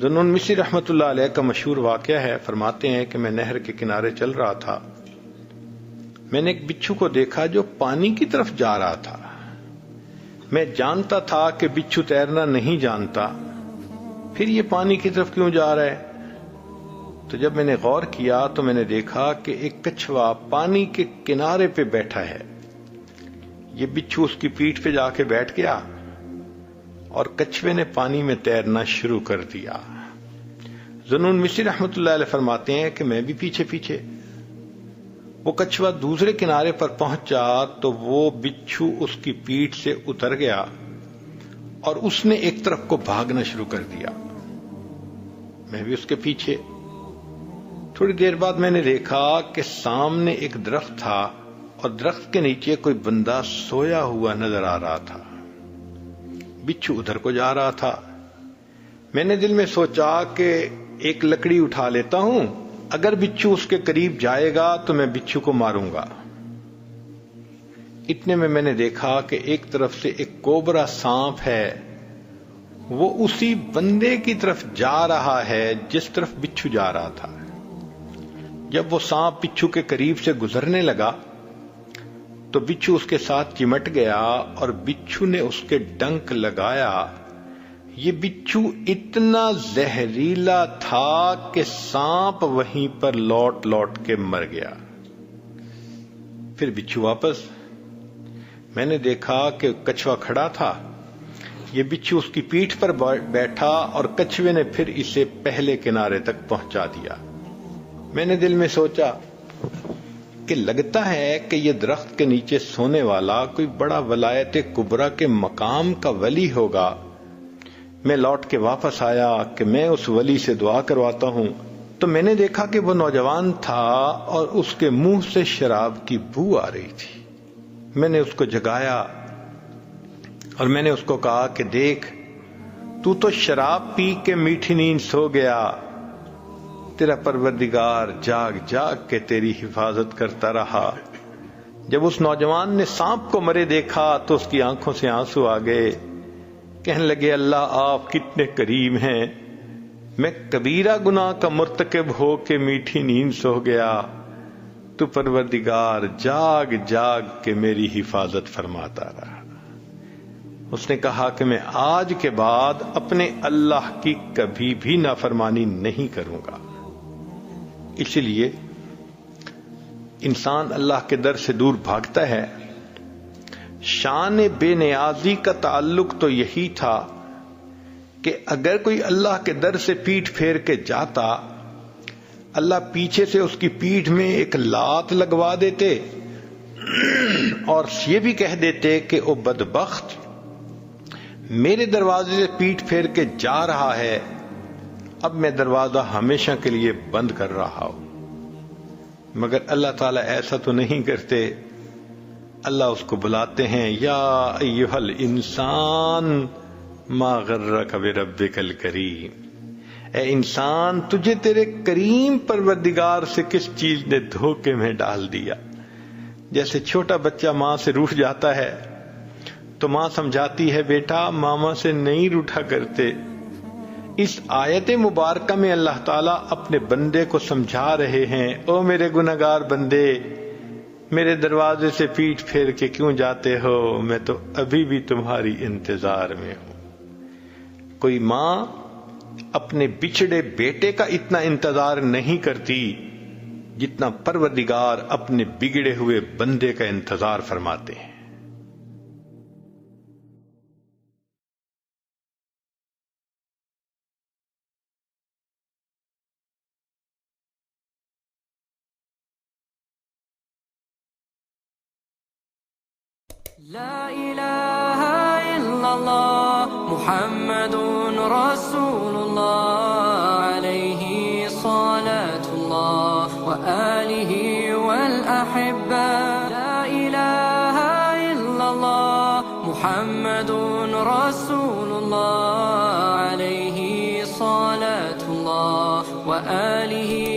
ذوالنون مصری رحمۃ اللہ علیہ کا مشہور واقعہ ہے، فرماتے ہیں کہ میں نہر کے کنارے چل رہا تھا، میں نے ایک بچھو کو دیکھا جو پانی کی طرف جا رہا تھا۔ میں جانتا تھا کہ بچھو تیرنا نہیں جانتا، پھر یہ پانی کی طرف کیوں جا رہا ہے؟ تو جب میں نے غور کیا تو میں نے دیکھا کہ ایک کچھوا پانی کے کنارے پہ بیٹھا ہے۔ یہ بچھو اس کی پیٹھ پہ جا کے بیٹھ گیا اور کچھوے نے پانی میں تیرنا شروع کر دیا۔ ذوالنون مصری رحمۃ اللہ علیہ فرماتے ہیں کہ میں بھی پیچھے پیچھے۔ وہ کچھوا دوسرے کنارے پر پہنچا تو وہ بچھو اس کی پیٹھ سے اتر گیا اور اس نے ایک طرف کو بھاگنا شروع کر دیا، میں بھی اس کے پیچھے۔ تھوڑی دیر بعد میں نے دیکھا کہ سامنے ایک درخت تھا اور درخت کے نیچے کوئی بندہ سویا ہوا نظر آ رہا تھا۔ بچھو ادھر کو جا رہا تھا۔ میں نے دل میں سوچا کہ ایک لکڑی اٹھا لیتا ہوں، اگر بچھو اس کے قریب جائے گا تو میں بچھو کو ماروں گا۔ اتنے میں نے دیکھا کہ ایک طرف سے ایک کوبرا سانپ ہے، وہ اسی بندے کی طرف جا رہا ہے جس طرف بچھو جا رہا تھا۔ جب وہ سانپ بچھو کے قریب سے گزرنے لگا تو بچھو اس کے ساتھ چمٹ گیا اور بچھو نے اس کے ڈنک لگایا۔ یہ بچھو اتنا زہریلا تھا کہ سانپ وہیں پر لوٹ لوٹ کے مر گیا۔ پھر بچھو واپس، میں نے دیکھا کہ کچھوا کھڑا تھا، یہ بچھو اس کی پیٹھ پر بیٹھا اور کچھوے نے پھر اسے پہلے کنارے تک پہنچا دیا۔ میں نے دل میں سوچا کہ لگتا ہے کہ یہ درخت کے نیچے سونے والا کوئی بڑا ولایت کبریٰ کے مقام کا ولی ہوگا۔ میں لوٹ کے واپس آیا کہ میں اس ولی سے دعا کرواتا ہوں، تو میں نے دیکھا کہ وہ نوجوان تھا اور اس کے منہ سے شراب کی بو آ رہی تھی۔ میں نے اس کو جگایا اور میں نے اس کو کہا کہ دیکھ، تو شراب پی کے میٹھی نیند سو گیا، تیرا پروردگار جاگ جاگ کے تیری حفاظت کرتا رہا۔ جب اس نوجوان نے سانپ کو مرے دیکھا تو اس کی آنکھوں سے آنسو آ گئے، کہنے لگے اللہ آپ کتنے کریم ہیں، میں کبیرہ گناہ کا مرتکب ہو کے میٹھی نیند سو گیا، تو پروردگار جاگ جاگ کے میری حفاظت فرماتا رہا۔ اس نے کہا کہ میں آج کے بعد اپنے اللہ کی کبھی بھی نافرمانی نہیں کروں گا۔ اسی لیے انسان اللہ کے در سے دور بھاگتا ہے۔ شان بے نیازی کا تعلق تو یہی تھا کہ اگر کوئی اللہ کے در سے پیٹھ پھیر کے جاتا، اللہ پیچھے سے اس کی پیٹھ میں ایک لات لگوا دیتے اور یہ بھی کہہ دیتے کہ او بدبخت، میرے دروازے سے پیٹھ پھیر کے جا رہا ہے، اب میں دروازہ ہمیشہ کے لیے بند کر رہا ہوں۔ مگر اللہ تعالیٰ ایسا تو نہیں کرتے، اللہ اس کو بلاتے ہیں، یا ایھا الانسان ما غرک بربک الکریم، اے انسان تجھے تیرے کریم پروردگار سے کس چیز نے دھوکے میں ڈال دیا۔ جیسے چھوٹا بچہ ماں سے روٹھ جاتا ہے تو ماں سمجھاتی ہے بیٹا ماما سے نہیں روٹھا کرتے۔ اس آیت مبارکہ میں اللہ تعالیٰ اپنے بندے کو سمجھا رہے ہیں، او میرے گنہگار بندے، میرے دروازے سے پیٹھ پھیر کے کیوں جاتے ہو، میں تو ابھی بھی تمہاری انتظار میں ہوں۔ کوئی ماں اپنے بچھڑے بیٹے کا اتنا انتظار نہیں کرتی جتنا پروردگار اپنے بگڑے ہوئے بندے کا انتظار فرماتے ہیں۔ لا الہ الا اللہ محمد رسول اللہ علیہ صلاة اللہ وآلہ والأحبہ۔ لا الہ الا اللہ محمد رسول اللہ علیہ صلاة اللہ وآلہ